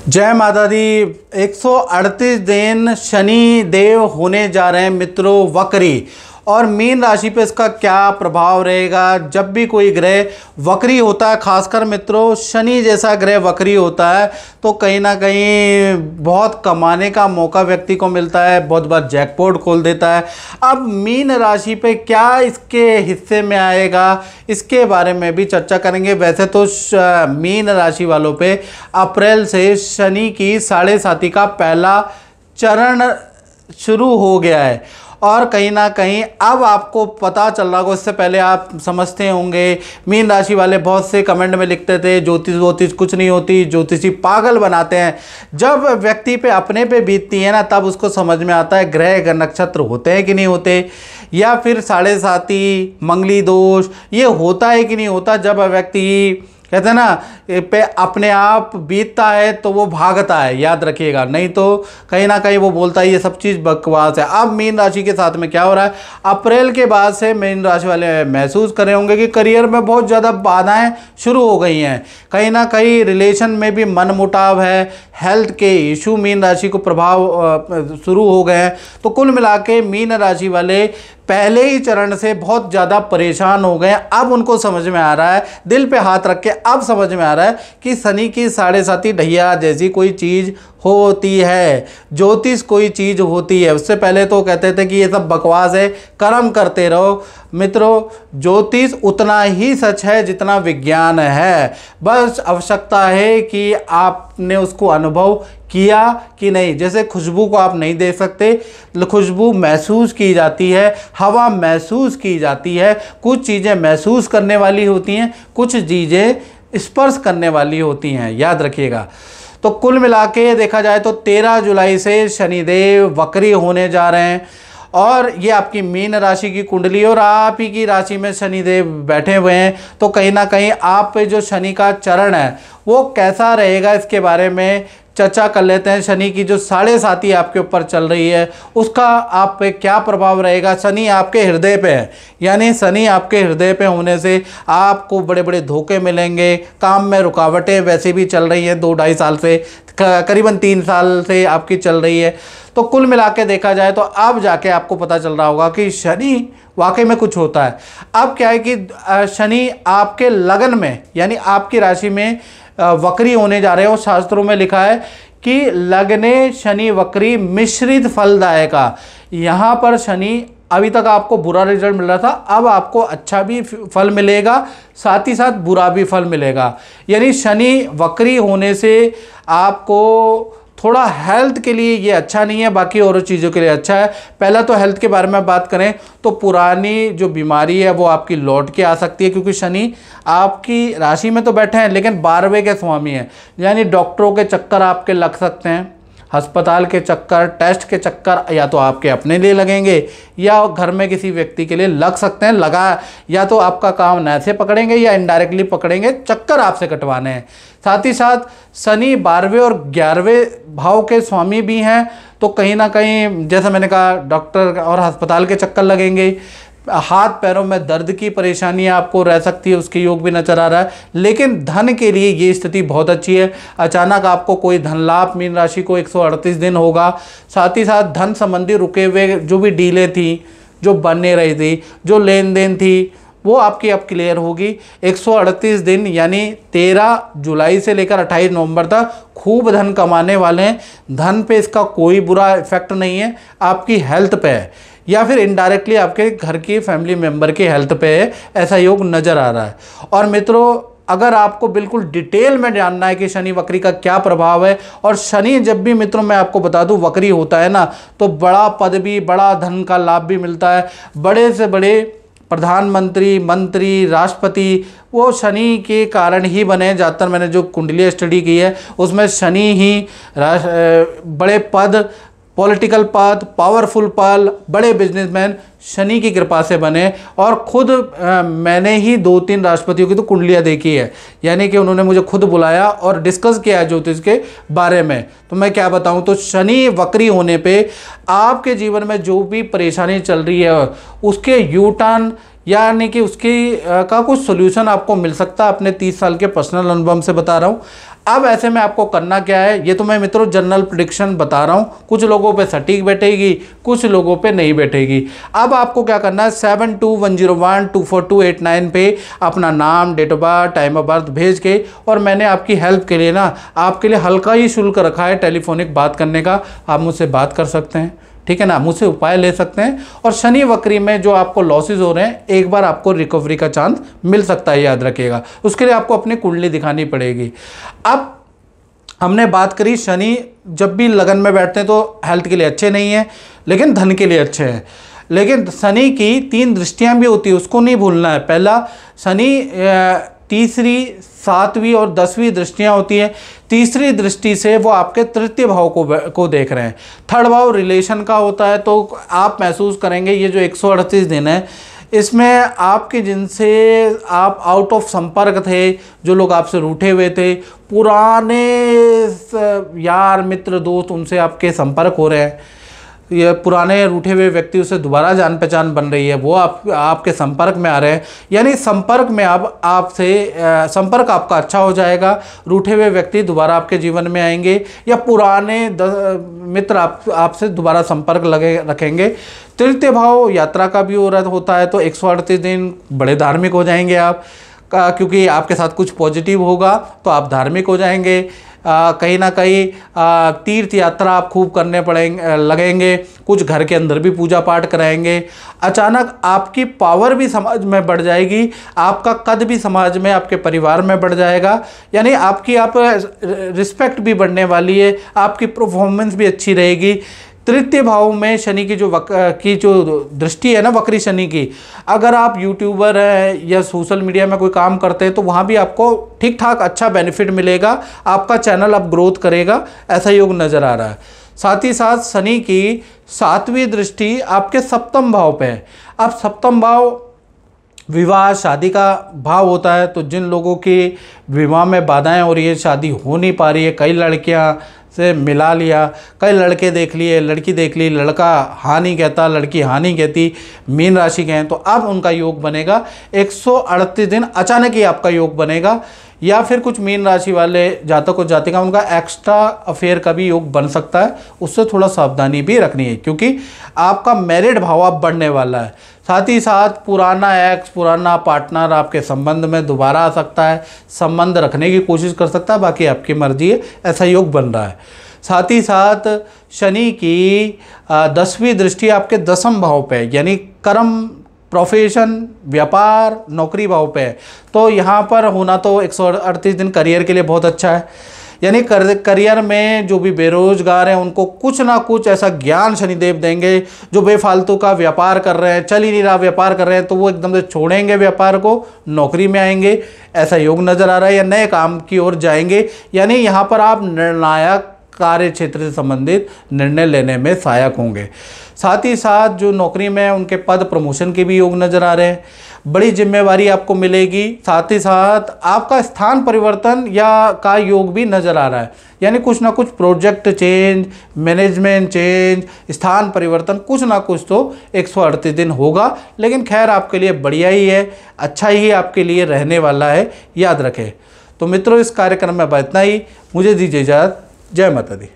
जय माता दी। 138 दिन शनि देव होने जा रहे हैं मित्रों वक्री, और मीन राशि पे इसका क्या प्रभाव रहेगा। जब भी कोई ग्रह वक्री होता है, खासकर मित्रों शनि जैसा ग्रह वक्री होता है, तो कहीं ना कहीं बहुत कमाने का मौका व्यक्ति को मिलता है, बहुत बार जैकपॉट खोल देता है। अब मीन राशि पे क्या इसके हिस्से में आएगा, इसके बारे में भी चर्चा करेंगे। वैसे तो मीन राशि वालों पे अप्रैल से शनि की 7.5 का पहला चरण शुरू हो गया है, और कहीं ना कहीं अब आपको पता चल रहा होगा। इससे पहले आप समझते होंगे, मीन राशि वाले बहुत से कमेंट में लिखते थे ज्योतिष वोतिष कुछ नहीं होती, ज्योतिषी पागल बनाते हैं। जब व्यक्ति पे अपने पे बीतती है ना, तब उसको समझ में आता है ग्रह नक्षत्र होते हैं कि नहीं होते, या फिर 7.5 मंगली दोष ये होता है कि नहीं होता। जब व्यक्ति कहते हैं ना पे अपने आप बीतता है तो वो भागता है, याद रखिएगा, नहीं तो कहीं ना कहीं वो बोलता है ये सब चीज़ बकवास है। अब मीन राशि के साथ में क्या हो रहा है, अप्रैल के बाद से मीन राशि वाले महसूस कर रहे होंगे कि करियर में बहुत ज़्यादा बाधाएं शुरू हो गई हैं, कहीं ना कहीं रिलेशन में भी मनमुटाव है, हेल्थ के इशू मीन राशि को प्रभाव शुरू हो गए हैं। तो कुल मिला के मीन राशि वाले पहले ही चरण से बहुत ज़्यादा परेशान हो गए। अब उनको समझ में आ रहा है, दिल पे हाथ रख के अब समझ में आ रहा है कि शनि की 7.5 ढैया जैसी कोई चीज़ होती है, ज्योतिष कोई चीज़ होती है। उससे पहले तो कहते थे कि ये सब बकवास है, कर्म करते रहो। मित्रों ज्योतिष उतना ही सच है जितना विज्ञान है, बस आवश्यकता है कि आपने उसको अनुभव किया कि नहीं। जैसे खुशबू को आप नहीं देख सकते, खुशबू महसूस की जाती है, हवा महसूस की जाती है, कुछ चीज़ें महसूस करने वाली होती हैं, कुछ चीज़ें स्पर्श करने वाली होती हैं, याद रखिएगा। तो कुल मिला के देखा जाए तो 13 जुलाई से शनिदेव वक्री होने जा रहे हैं, और ये आपकी मीन राशि की कुंडली और आप ही की राशि में शनिदेव बैठे हुए हैं। तो कहीं ना कहीं आप पे जो शनि का चरण है वो कैसा रहेगा, इसके बारे में चर्चा कर लेते हैं। शनि की जो 7.5 आपके ऊपर चल रही है उसका आप पे क्या प्रभाव रहेगा। शनि आपके हृदय पे है, यानी शनि आपके हृदय पे होने से आपको बड़े बड़े धोखे मिलेंगे, काम में रुकावटें वैसे भी चल रही हैं 2-2.5 साल से, करीबन 3 साल से आपकी चल रही है। तो कुल मिला के देखा जाए तो अब जाके आपको पता चल रहा होगा कि शनि वाकई में कुछ होता है। अब क्या है कि शनि आपके लगन में यानी आपकी राशि में वक्री होने जा रहे हैं, और शास्त्रों में लिखा है कि लगने शनि वक्री मिश्रित फलदायका। यहाँ पर शनि अभी तक आपको बुरा रिजल्ट मिल रहा था, अब आपको अच्छा भी फल मिलेगा, साथ ही साथ बुरा भी फल मिलेगा। यानी शनि वक्री होने से आपको थोड़ा हेल्थ के लिए ये अच्छा नहीं है, बाकी और चीज़ों के लिए अच्छा है। पहला तो हेल्थ के बारे में बात करें तो पुरानी जो बीमारी है वो आपकी लौट के आ सकती है, क्योंकि शनि आपकी राशि में तो बैठे हैं लेकिन 12वें के स्वामी हैं, यानी डॉक्टरों के चक्कर आपके लग सकते हैं, अस्पताल के चक्कर, टेस्ट के चक्कर या तो आपके अपने लिए लगेंगे या घर में किसी व्यक्ति के लिए लग सकते हैं। लगा या तो आपका काम नैसे पकड़ेंगे या इनडायरेक्टली पकड़ेंगे, चक्कर आपसे कटवाने हैं। साथ ही साथ शनि 12वें और 11वें भाव के स्वामी भी हैं, तो कहीं ना कहीं जैसा मैंने कहा डॉक्टर और अस्पताल के चक्कर लगेंगे। हाथ पैरों में दर्द की परेशानियां आपको रह सकती है, उसके योग भी नजर आ रहा है। लेकिन धन के लिए ये स्थिति बहुत अच्छी है, अचानक आपको कोई धन लाभ मीन राशि को 138 दिन होगा। साथ ही साथ धन संबंधी रुके हुए जो भी डीलें थी, जो बनने रही थी, जो लेन देन थी, वो आपकी अब क्लियर होगी। 138 दिन यानी 13 जुलाई से लेकर 28 नवंबर तक खूब धन कमाने वाले हैं। धन पे इसका कोई बुरा इफेक्ट नहीं है, आपकी हेल्थ पे है या फिर इनडायरेक्टली आपके घर की फैमिली मेंबर के हेल्थ पे है, ऐसा योग नज़र आ रहा है। और मित्रों अगर आपको बिल्कुल डिटेल में जानना है कि शनि वक्री का क्या प्रभाव है, और शनि जब भी मित्रों मैं आपको बता दूं वक्री होता है ना, तो बड़ा पद भी, बड़ा धन का लाभ भी मिलता है। बड़े से बड़े प्रधानमंत्री, मंत्री, राष्ट्रपति वो शनि के कारण ही बने। ज़्यादातर मैंने जो कुंडली स्टडी की है उसमें शनि ही बड़े पद, पॉलिटिकल पद, पावरफुल पद, बड़े बिजनेसमैन शनि की कृपा से बने। और खुद मैंने ही 2-3 राष्ट्रपतियों की तो कुंडलियाँ देखी है, यानी कि उन्होंने मुझे खुद बुलाया और डिस्कस किया ज्योतिष के बारे में। तो मैं क्या बताऊं, तो शनि वक्री होने पे आपके जीवन में जो भी परेशानी चल रही है उसके यू टर्न यानी कि उसकी का कुछ सोल्यूशन आपको मिल सकता है। अपने 30 साल के पर्सनल अनुभव से बता रहा हूँ। अब ऐसे में आपको करना क्या है, ये तो मैं मित्रों जनरल प्रेडिक्शन बता रहा हूँ, कुछ लोगों पे सटीक बैठेगी, कुछ लोगों पे नहीं बैठेगी। अब आपको क्या करना है, 7210124289 पे अपना नाम, date of birth, time of birth भेज के, और मैंने आपकी हेल्प के लिए ना आपके लिए हल्का ही शुल्क रखा है टेलीफोनिक बात करने का, आप मुझसे बात कर सकते हैं, ठीक है ना, मुझसे उपाय ले सकते हैं। और शनि वक्री में जो आपको लॉसेज हो रहे हैं, एक बार आपको रिकवरी का चांस मिल सकता है, याद रखिएगा। उसके लिए आपको अपनी कुंडली दिखानी पड़ेगी। अब हमने बात करी, शनि जब भी लगन में बैठते हैं तो हेल्थ के लिए अच्छे नहीं है, लेकिन धन के लिए अच्छे हैं। लेकिन शनि की 3 दृष्टियां भी होती है, उसको नहीं भूलना है। पहला, शनि तीसरी, 7वीं और 10वीं दृष्टियां होती हैं। तीसरी दृष्टि से वो आपके तृतीय भाव को देख रहे हैं। थर्ड भाव रिलेशन का होता है, तो आप महसूस करेंगे ये जो 138 दिन है, इसमें आपके जिनसे आप आउट ऑफ संपर्क थे, जो लोग आपसे रूठे हुए थे, पुराने यार मित्र दोस्त, उनसे आपके संपर्क हो रहे हैं। ये पुराने रूठे हुए व्यक्ति उससे दोबारा जान पहचान बन रही है, वो आपके संपर्क में आ रहे हैं। यानी संपर्क में आपसे संपर्क आपका अच्छा हो जाएगा, रूठे हुए व्यक्ति दोबारा आपके जीवन में आएंगे, या पुराने मित्र आपसे दोबारा संपर्क रखेंगे। तृतीय भाव यात्रा का भी होता है, तो 138 दिन बड़े धार्मिक हो जाएंगे आप, क्योंकि आपके साथ कुछ पॉजिटिव होगा तो आप धार्मिक हो जाएंगे। कहीं ना कहीं तीर्थ यात्रा आप खूब करने लगेंगे, कुछ घर के अंदर भी पूजा पाठ कराएंगे। अचानक आपकी पावर भी समाज में बढ़ जाएगी, आपका कद भी समाज में, आपके परिवार में बढ़ जाएगा। यानी आपकी रिस्पेक्ट भी बढ़ने वाली है, आपकी परफॉर्मेंस भी अच्छी रहेगी। तृतीय भाव में शनि की जो दृष्टि है ना, वक्री शनि की, अगर आप यूट्यूबर हैं या सोशल मीडिया में कोई काम करते हैं तो वहाँ भी आपको ठीक ठाक अच्छा बेनिफिट मिलेगा, आपका चैनल अब ग्रोथ करेगा, ऐसा योग नज़र आ रहा है। साथ ही साथ शनि की 7वीं दृष्टि आपके 7म भाव पे है। अब 7म भाव विवाह शादी का भाव होता है, तो जिन लोगों की विवाह में बाधाएं हो रही है, शादी हो नहीं पा रही है, कई लड़कियां से मिला लिया, कई लड़के देख लिए, लड़की देख ली, लड़का हाँ नहीं कहता, लड़की हाँ नहीं कहती, मीन राशि के हैं, तो अब उनका योग बनेगा 138 दिन अचानक ही आपका योग बनेगा। या फिर कुछ मीन राशि वाले जातक और जातिका, उनका एक्स्ट्रा अफेयर का भी योग बन सकता है, उससे थोड़ा सावधानी भी रखनी है, क्योंकि आपका मैरिड भाव अब बढ़ने वाला है। साथ ही साथ पुराना एक्स, पुराना पार्टनर आपके संबंध में दोबारा आ सकता है, संबंध रखने की कोशिश कर सकता है, बाकी आपकी मर्जी है, ऐसा योग बन रहा है। साथ ही साथ शनि की 10वीं दृष्टि आपके 10म भाव पे है, यानी कर्म, प्रोफेशन, व्यापार, नौकरी भाव पे है। तो यहाँ पर होना तो 138 दिन करियर के लिए बहुत अच्छा है। यानी करियर में जो भी बेरोजगार हैं उनको कुछ ना कुछ ऐसा ज्ञान शनिदेव देंगे। जो बेफालतू का व्यापार कर रहे हैं, चल ही नहीं रहा व्यापार कर रहे हैं, तो वो एकदम से छोड़ेंगे व्यापार को, नौकरी में आएंगे, ऐसा योग नज़र आ रहा है, या नए काम की ओर जाएंगे। यानी यहाँ पर आप निर्णायक कार्य क्षेत्र से संबंधित निर्णय लेने में सहायक होंगे। साथ ही साथ जो नौकरी में उनके पद प्रमोशन के भी योग नज़र आ रहे हैं, बड़ी जिम्मेवारी आपको मिलेगी। साथ ही साथ आपका स्थान परिवर्तन का योग भी नज़र आ रहा है, यानी कुछ ना कुछ प्रोजेक्ट चेंज, मैनेजमेंट चेंज, स्थान परिवर्तन, कुछ ना कुछ तो 138 दिन होगा। लेकिन खैर आपके लिए बढ़िया ही है, अच्छा ही आपके लिए रहने वाला है, याद रखें। तो मित्रों, इस कार्यक्रम में इतना ही, मुझे दीजिए इजाज़त। जय माता दी।